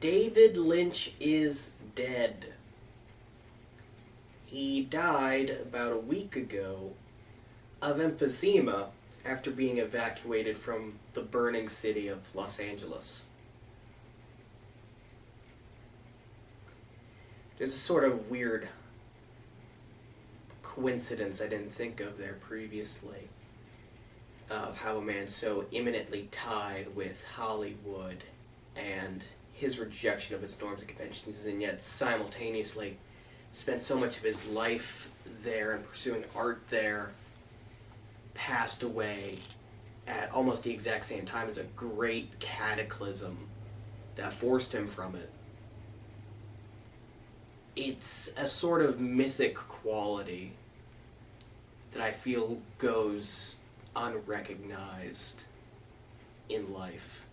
David Lynch is dead. He died about a week ago of emphysema after being evacuated from the burning city of Los Angeles. There's a sort of weird coincidence I didn't think of there previously, of how a man so imminently tied with Hollywood and his rejection of its norms and conventions, and yet simultaneously spent so much of his life there and pursuing art there, passed away at almost the exact same time as a great cataclysm that forced him from it. It's a sort of mythic quality that I feel goes unrecognized in life.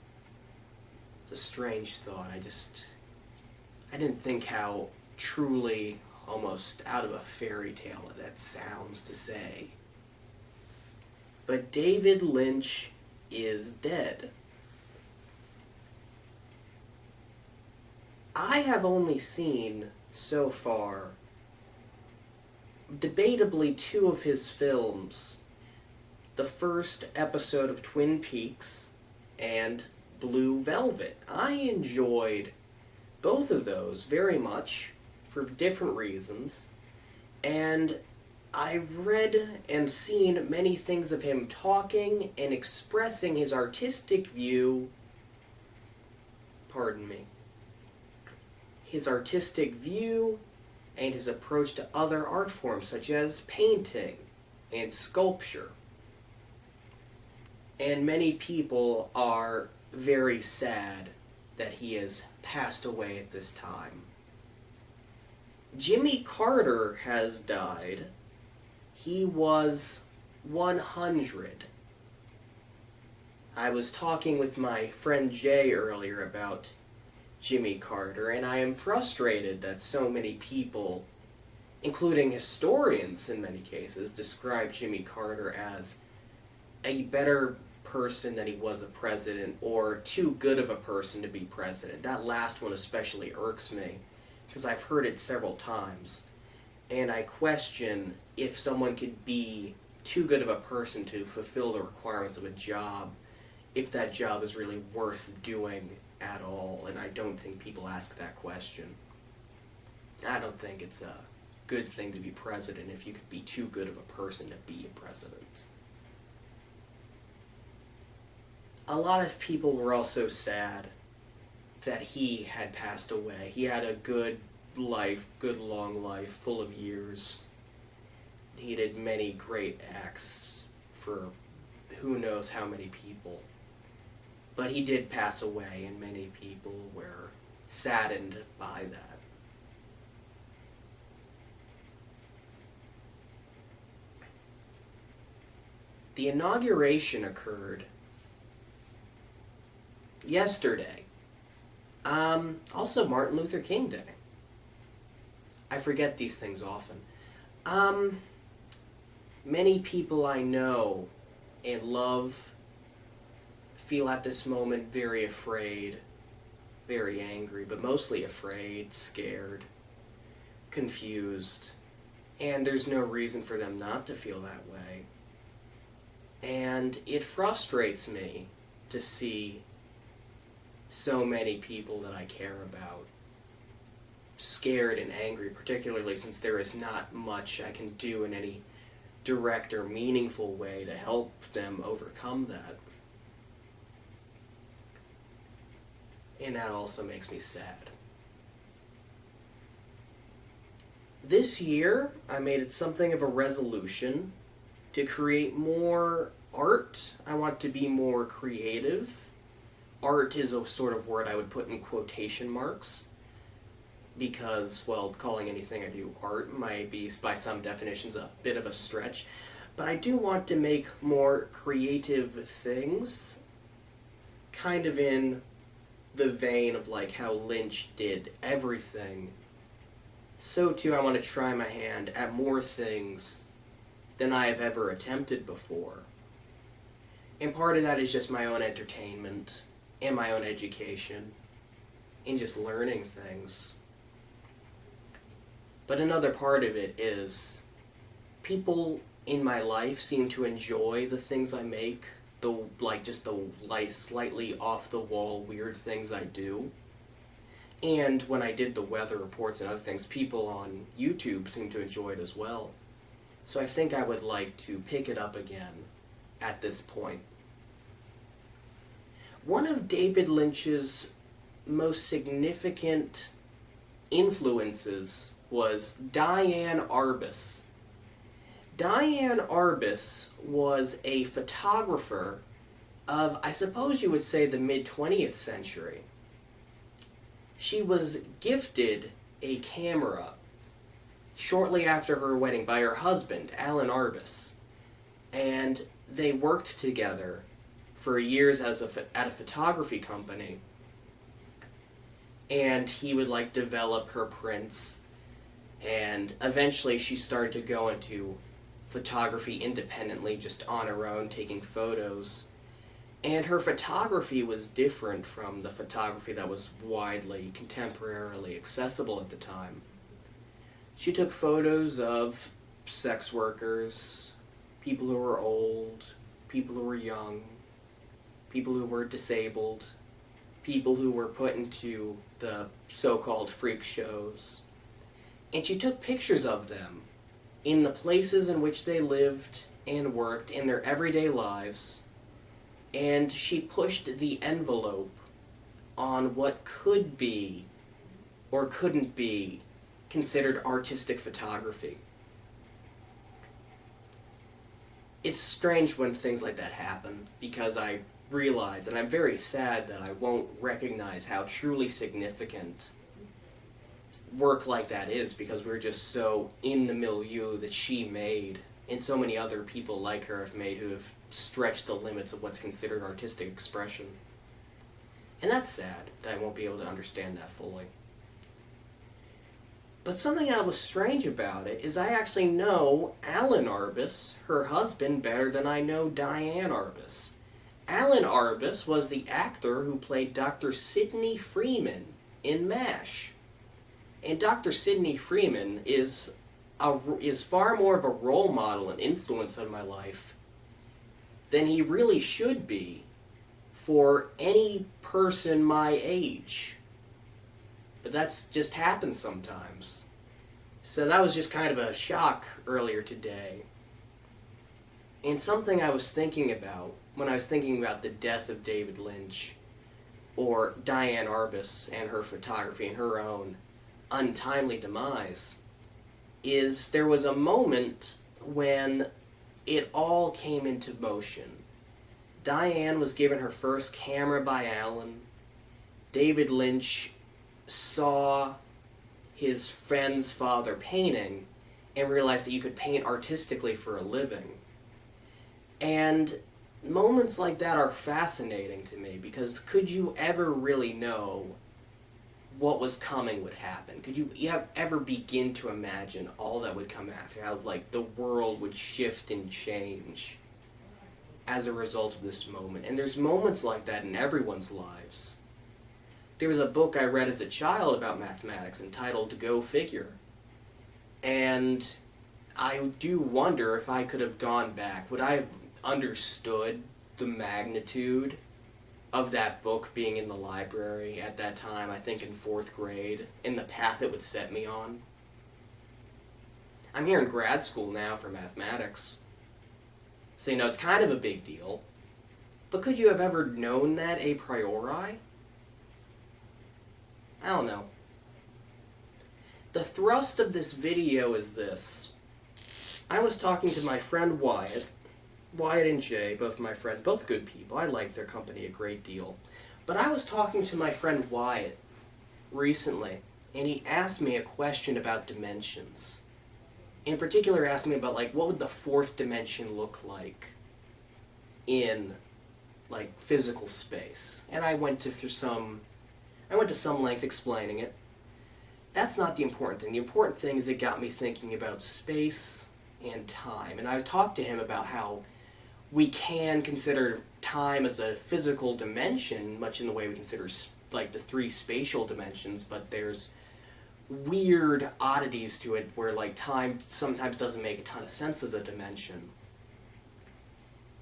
It's a strange thought. I didn't think how truly almost out of a fairy tale that sounds to say. But David Lynch is dead. I have only seen, so far, debatably two of his films. The first episode of Twin Peaks and Blue Velvet. I enjoyed both of those very much for different reasons, and I've read and seen many things of him talking and expressing his artistic view, his artistic view and his approach to other art forms such as painting and sculpture. And many people are very sad that he has passed away at this time. Jimmy Carter has died. He was 100. I was talking with my friend Jay earlier about Jimmy Carter, and I am frustrated that so many people, including historians in many cases, describe Jimmy Carter as a better person than he was a president, or too good of a person to be president. That last one especially irks me, because I've heard it several times, and I question if someone could be too good of a person to fulfill the requirements of a job, if that job is really worth doing at all, and I don't think people ask that question. I don't think it's a good thing to be president if you could be too good of a person to be a president. A lot of people were also sad that he had passed away. He had a good life, good long life, full of years. He did many great acts for who knows how many people. But he did pass away, and many people were saddened by that. The inauguration occurred yesterday. Also Martin Luther King Day. I forget these things often. Many people I know and love feel at this moment very afraid, very angry, but mostly afraid, scared, confused, and there's no reason for them not to feel that way. And it frustrates me to see so many people that I care about scared and angry, particularly since there is not much I can do in any direct or meaningful way to help them overcome that. And that also makes me sad. This year, I made it something of a resolution to create more art. I want to be more creative. Art is a sort of word I would put in quotation marks, because, well, calling anything I do art might be, by some definitions, a bit of a stretch. But I do want to make more creative things, kind of in the vein of like how Lynch did everything. So too I want to try my hand at more things than I have ever attempted before. And part of that is just my own entertainment and my own education. in just learning things. But another part of it is people in my life seem to enjoy the things I make, the slightly off the wall weird things I do. And when I did the weather reports and other things, people on YouTube seem to enjoy it as well. So I think I would like to pick it up again at this point. One of David Lynch's most significant influences was Diane Arbus. Diane Arbus was a photographer of, I suppose you would say, the mid-20th century. She was gifted a camera shortly after her wedding by her husband, Alan Arbus, and they worked together for years at a photography company, and he would develop her prints, and eventually she started to go into photography independently, just on her own, taking photos. And her photography was different from the photography that was widely, contemporarily accessible at the time. She took photos of sex workers, people who were old, people who were young, people who were disabled, people who were put into the so-called freak shows. And she took pictures of them in the places in which they lived and worked in their everyday lives, and she pushed the envelope on what could be or couldn't be considered artistic photography. It's strange when things like that happen, because I realize, and I'm very sad that I won't recognize how truly significant work like that is, because we're just so in the milieu that she made, and so many other people like her have made, who have stretched the limits of what's considered artistic expression. And that's sad that I won't be able to understand that fully. But something that was strange about it is I actually know Alan Arbus, her husband, better than I know Diane Arbus. Alan Arbus was the actor who played Dr. Sidney Freeman in MASH. And Dr. Sidney Freeman is far more of a role model and influence on my life than he really should be for any person my age. But that's just happens sometimes. So that was just kind of a shock earlier today. And something I was thinking about when I was thinking about the death of David Lynch, or Diane Arbus and her photography and her own untimely demise, is there was a moment when it all came into motion. Diane was given her first camera by Alan. David Lynch saw his friend's father painting and realized that you could paint artistically for a living. And moments like that are fascinating to me, because could you ever really know what was coming would happen? Could you ever begin to imagine all that would come after? How the world would shift and change as a result of this moment. And there's moments like that in everyone's lives. There was a book I read as a child about mathematics entitled Go Figure. And I do wonder if I could have gone back, would I have understood the magnitude of that book being in the library at that time, I think in 4th grade, and the path it would set me on? I'm here in grad school now for mathematics. So, it's kind of a big deal. But could you have ever known that a priori? I don't know. The thrust of this video is this. I was talking to my friend Wyatt and Jay, both my friends, both good people. I like their company a great deal. But I was talking to my friend Wyatt recently, and he asked me a question about dimensions. In particular, asked me about, what would the 4th dimension look like in, physical space. And I went to some length explaining it. That's not the important thing. The important thing is it got me thinking about space and time. And I talked to him about how we can consider time as a physical dimension, much in the way we consider like the three spatial dimensions, but there's weird oddities to it where like time sometimes doesn't make a ton of sense as a dimension.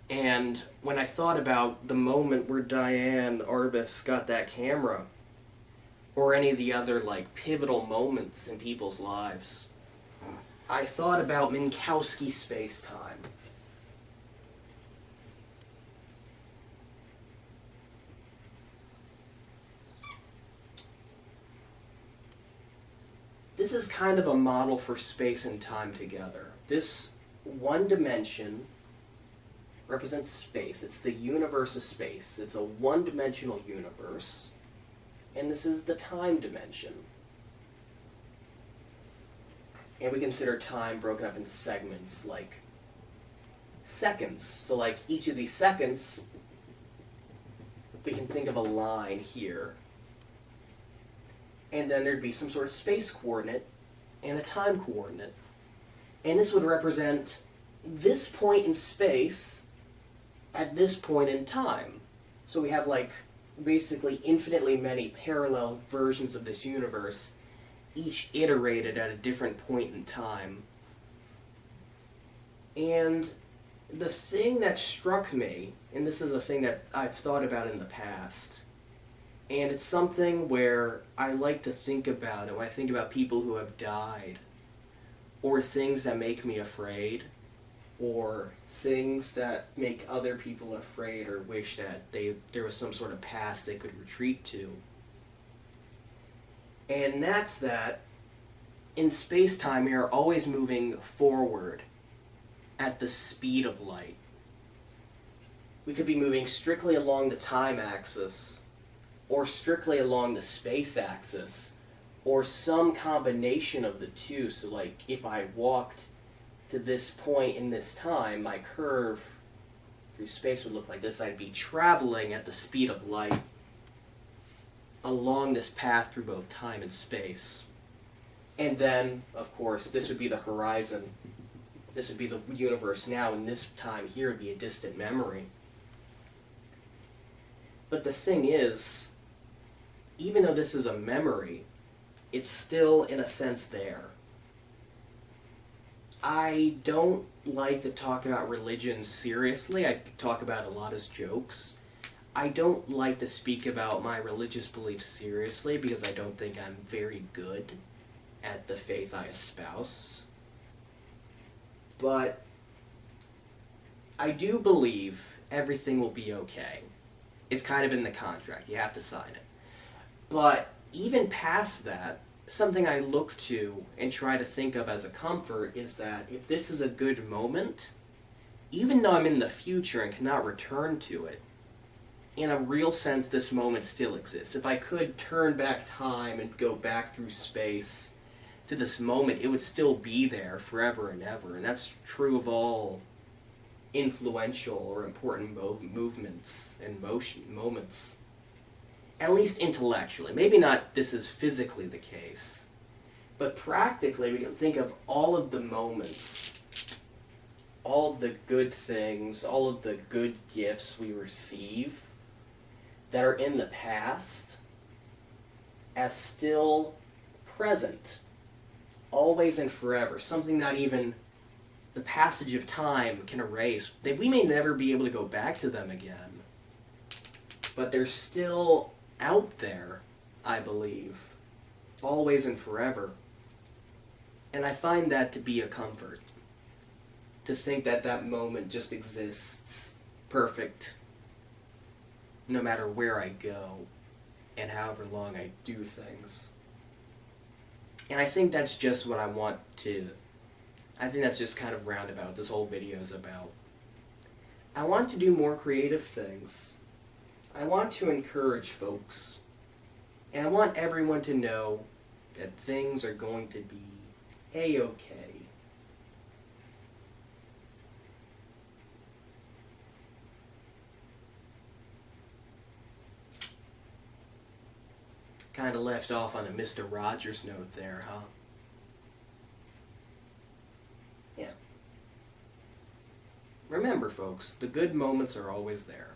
And when I thought about the moment where Diane Arbus got that camera, or any of the other like pivotal moments in people's lives, I thought about Minkowski space-time. This is kind of a model for space and time together. This one dimension represents space. It's the universe of space. It's a one-dimensional universe. And this is the time dimension. And we consider time broken up into segments like seconds. So like each of these seconds, we can think of a line here. And then there'd be some sort of space coordinate and a time coordinate. And this would represent this point in space at this point in time. So we have like basically infinitely many parallel versions of this universe, each iterated at a different point in time. And the thing that struck me, and this is a thing that I've thought about in the past, and it's something where I like to think about it when I think about people who have died, or things that make me afraid, or things that make other people afraid or wish that there was some sort of past they could retreat to. And that's that in space-time we are always moving forward at the speed of light. We could be moving strictly along the time axis, or strictly along the space axis, or some combination of the two. So like if I walked to this point in this time, my curve through space would look like this. I'd be traveling at the speed of light along this path through both time and space. And then, of course, this would be the horizon. This would be the universe now, and this time here would be a distant memory. But the thing is, even though this is a memory, it's still, in a sense, there. I don't like to talk about religion seriously. I talk about it a lot as jokes. I don't like to speak about my religious beliefs seriously because I don't think I'm very good at the faith I espouse. But I do believe everything will be okay. It's kind of in the contract. You have to sign it. But even past that, something I look to and try to think of as a comfort is that if this is a good moment, even though I'm in the future and cannot return to it, in a real sense this moment still exists. If I could turn back time and go back through space to this moment, it would still be there forever and ever. And that's true of all influential or important movements and moments. At least intellectually. Maybe not this is physically the case. But practically, we can think of all of the moments, all of the good things, all of the good gifts we receive that are in the past as still present, always and forever. Something not even the passage of time can erase. We may never be able to go back to them again. But they're still out there, I believe, always and forever. And I find that to be a comfort, to think that that moment just exists perfect no matter where I go and however long I do things. And I think that's just what I want to, I think that's just kind of roundabout this whole video is about. I want to do more creative things. I want to encourage folks, and I want everyone to know that things are going to be A-okay. Kind of left off on a Mr. Rogers note there, huh? Yeah. Remember, folks, the good moments are always there.